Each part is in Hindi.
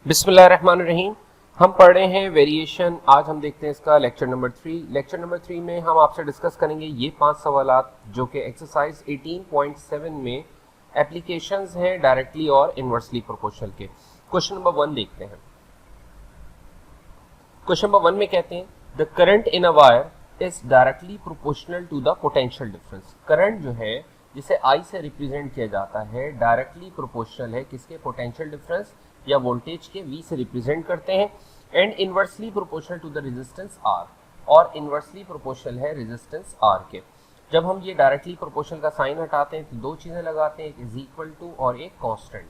बिस्मिल्लाहिर्रहमानिर्रहीम। हम पढ़ रहे हैं वेरिएशन। आज हम देखते हैं इसका लेक्चर नंबर 3। लेक्चर नंबर 3 में हम आपसे डिस्कस करेंगे ये 5 सवालात जो कि एक्सरसाइज 18.7 में एप्लीकेशंस हैं डायरेक्टली और इनवर्सली प्रोपोर्शनल के। क्वेश्चन नंबर 1 देखते हैं। क्वेश्चन नंबर 1 में कहते हैं the current in a wire is directly proportional to the potential difference. Current जो है जिसे आई से रिप्रेजेंट किया जाता है डायरेक्टली प्रोपोर्शनल है किसके? पोटेंशियल डिफरेंस या वोल्टेज के V से रिप्रेजेंट करते हैं। And inversely proportional to the resistance R, और इनवर्सली प्रोपोर्शनल है रेजिस्टेंस R के। जब हम ये डायरेक्टली प्रोपोर्शनल का साइन हटाते हैं तो दो चीजें लगाते हैं, एक इज इक्वल टू और एक constant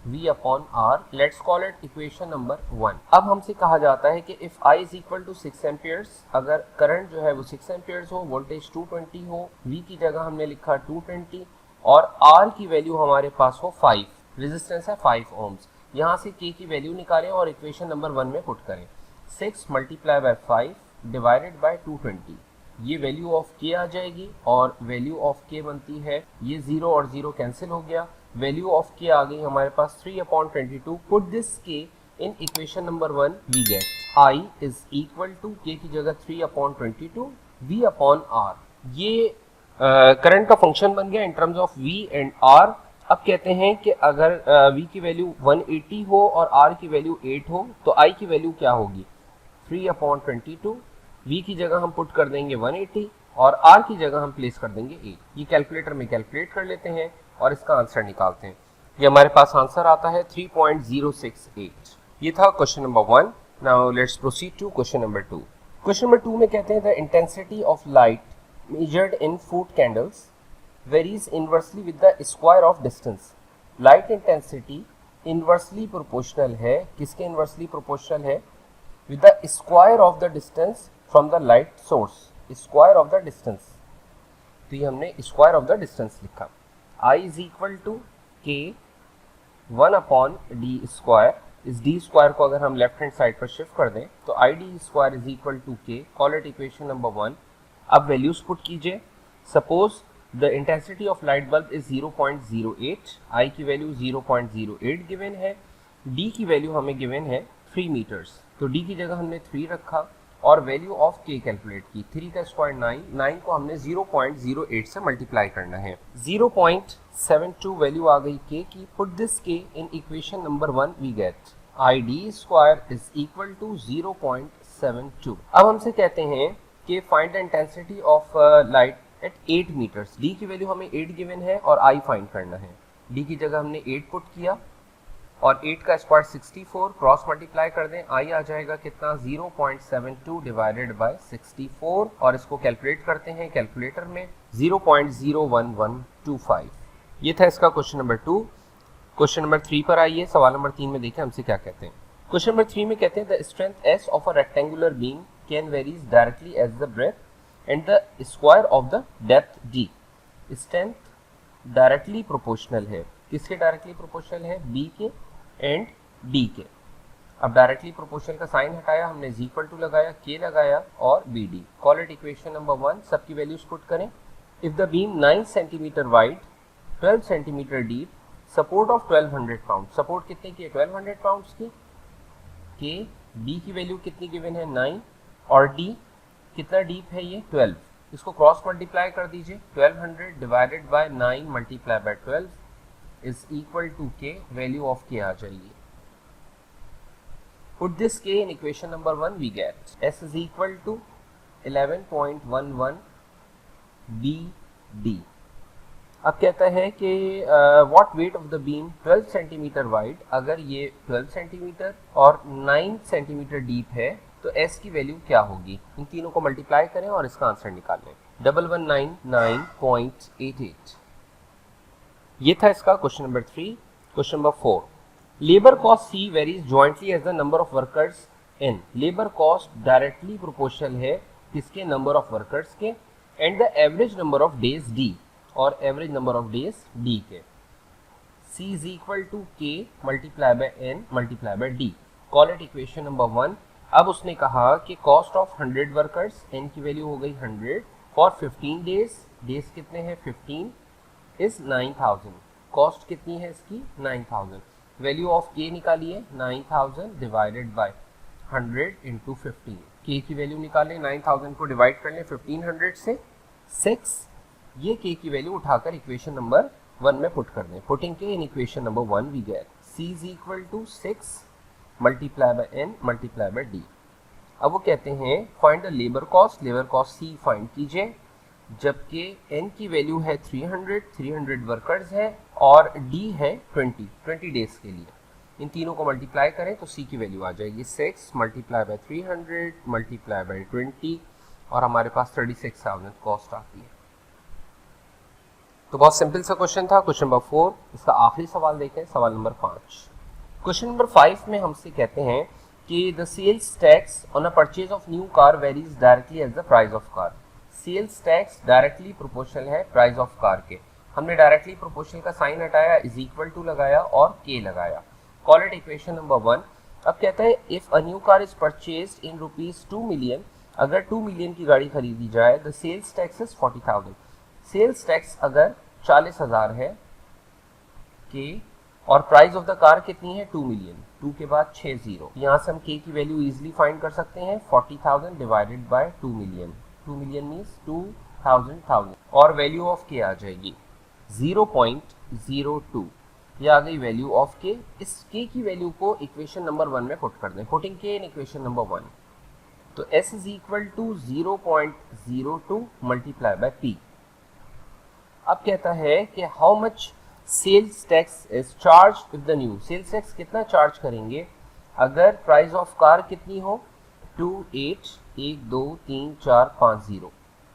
V upon R। Let's call it equation number 1। अब हमसे कहा जाता है कि if I is equal to 6 amperes, अगर करंट जो है वो 6 एम्पियर्स हो, वोल्टेज 220 हो, V की जगह हमने लिखा 220 और R की वैल्यू हमारे पास हो 5, रेजिस्टेंस है 5 ओम्स। यहाँ से K की वैल्यू निकालें और इक्वेशन नंबर 1 में पुट करें। 6 मल्टीप्लाई बाय 5 डिवाइडेड बाय 220, ये वैल्यू ऑफ K आ जाएगी और वैल्यू ऑफ K बनती है, ये 0 और 0 कैंसिल हो गया, वैल्यू ऑफ K आ गई हमारे पास 3/22। Put this K in equation number 1, we get I is equal to K की जगह 3/22 V अपॉन R। ये करंट का फंक्शन बन गया in terms of V and R। अब कहते हैं कि अगर V की वैल्यू 180 हो और R की वैल्यू 8 हो तो I की वैल्यू क्या होगी? 3/22। V की जगह हम पुट कर देंगे 180 और R की जगह हम प्लेस कर देंगे 8। ये कैलकुलेटर में कैलकुलेट कर लेते हैं और इसका आंसर निकालते हैं। ये हमारे पास आंसर आता है 3.068। ये था question number 1। Now let's proceed to question number 2। Question number 2 में कहते हैं the intensity of light measured in foot candles varies inversely with the square of distance। Light intensity inversely proportional है, किसके इनवर्सली प्रोपोर्शनल है? With the square of the distance from the light source. Square of the distance, तो ये हमने स्क्वायर ऑफ द डिस्टेंस लिखा। I is equal to K 1 upon D square. इस डी स्क्वायर को अगर हम लेफ्ट हैंड साइड पर शिफ्ट कर दें तो I D square is equal to K। Call it equation number 1। अब वैल्यूज पुट कीजिए। Suppose The intensity of light bulb is 0.08, I की वैल्यू 0.08 गिवन है, D की वैल्यू हमें गिवन है 3 मीटर्स, तो D की जगह हमने 3 रखा और वैल्यू ऑफ K कैलकुलेट की। 3 का स्क्वायर 9, 9 को हमने 0.08 से मल्टीप्लाई करना है। 0.72 वैल्यू आ गई K की। Put this K in equation number 1, we get ID square is equal to 0.72। अब हमसे कहते हैं कि find the intensity of light at 8 meters. D की वैल्यू हमें 8 गिवन है और I फाइंड करना है। D की जगह हमने 8 पुट किया और 8 का स्क्वायर 64, क्रॉस मल्टीप्लाई कर दें, I आ जाएगा कितना? 0.72 डिवाइडेड बाय 64 और इसको कैलकुलेट करते हैं कैलकुलेटर में 0.01125। ये था इसका क्वेश्चन नंबर 2। क्वेश्चन नंबर 3 पर आइए। सवाल नंबर 3 में देखें हमसे क्या कहते हैं। क्वेश्चन नंबर 3 में कहते हैं the strength S of a rectangular beam can varies directly as the breadth and the square of the depth D। Strength directly proportional है, किसके डायरेक्टली प्रोपोर्शनल है? B के एंड D के। अब डायरेक्टली प्रोपोर्शनल का साइन हटाया, हमने Z इक्वल टू लगाया, K लगाया और BD। Call it equation number 1। सबकी वैल्यूज पुट करें। If the beam 9 centimetre wide 12 centimetre deep, support of 1200 pound. Support कितने की है? 1200 पाउंड की। K B की वैल्यू कितनी गिवन है? 9 और D कितना डीप है? ये 12। इसको क्रॉस मल्टीप्लाई कर दीजिए। 1200 divided by 9 multiply by 12 is equal to K। Value of K आ जाएगी। Put this K in equation number 1, we get S is equal to 11.11 BD। अब कहता है कि what weight of the beam 12 centimeter wide. अगर ये 12 सेंटीमीटर और 9 सेंटीमीटर डीप है तो S की वैल्यू क्या होगी? इन तीनों को मल्टीप्लाई करें और इसका आंसर निकाल लें। 1199.88। ये था इसका question number 3। Question number 4, labour cost C varies jointly as the number of workers N। Labour cost directly proportional है किसके? नंबर ऑफ वर्कर्स के। And the average number of days D, और average number of days D के। C is equal to K multiply by N multiply by D। Call it equation number 1। अब उसने कहा कि कॉस्ट ऑफ 100 वर्कर्स, N की वैल्यू हो गई 100 फॉर 15 डेज। डेज कितने हैं? 15 इज 9000। कॉस्ट कितनी है इसकी? 9000। वैल्यू ऑफ के निकालिए 9000 डिवाइडेड बाय 100 इंटू 15। के की वैल्यू निकालें, 9000 को डिवाइड कर लें 1500 से 6, ये के की वैल्यू उठाकर इक्वेशन नंबर 1 में पुट कर दें। Putting K in equation number 1 we get c is equal to 6 multiply by n multiply by d। अब वो कहते हैं find the labour cost c find कीजिए, जबकि n की वैल्यू है 300 वर्कर्स है और d है 20 डेज के लिए। इन तीनों को मल्टीप्लाई करें तो c की वैल्यू आ जाएगी 6 मल्टीप्लाई बाय 300 मल्टीप्लाई बाय 20 और हमारे पास 36,000 कॉस्ट आती है। तो बहुत सिंपल सा क्वेश्चन था, क्वेश्चन नंबर 4। इसका आखिरी सवाल देखें, सवाल नंबर 5। क्वेश्चन नंबर 5 में हमसे कहते हैं कि the sales tax on a purchase of new car varies directly as the price of car. Sales tax directly proportional है प्राइस ऑफ कार के। हमने डायरेक्टली प्रोपोर्शनल का साइन हटाया, इज इक्वल टू लगाया और के लगाया। Call it equation number 1। अब कहता है if a new car is purchased in ₹2 million, अगर 2 मिलियन की गाड़ी खरीदी जाए, the sales tax is 40,000। Sales tax अगर 40,000 है के और प्राइस ऑफ द कार कितनी है 2 मिलियन, 2 के बाद 6 जीरो। यहाँ से हम के की वैल्यू इजीली फाइंड कर सकते हैं 40,000 divided by 2 million. 2 million means 2,000 और वैल्यू ऑफ के आ जाएगी 0.02। ये आ गई वैल्यू ऑफ के। इस के की वैल्यू को इक्वेशन नंबर 1 में पुट कर दें। Putting K in equation number 1 तो s is equal to 0.02 multiply by p। अब कहता है कि how much sales tax is charge with the new. Sales tax कितना चार्ज करेंगे अगर प्राइस ऑफ कार कितनी हो 28123450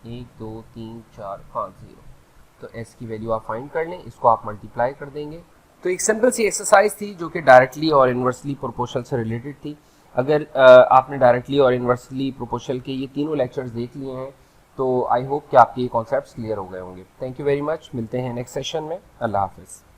12345 तो s की वैल्यू आप फाइंड कर लें, इसको आप मल्टीप्लाई कर देंगे। तो एक सिंपल सी एक्सरसाइज थी जो कि डायरेक्टली और इन्वर्सली प्रोपोर्शनल से रिलेटेड थी। अगर आपने डायरेक्टली और इन्वर्सली प्रोपोर्शनल के ये तीनों लेक्चर्स देख लिए हैं तो आई होप कि आपके ये कॉन्सेप्ट्स क्लियर हो गए होंगे। थैंक यू वेरी मच, मिलते हैं नेक्स्ट सेशन में। अल्लाह हाफिज़।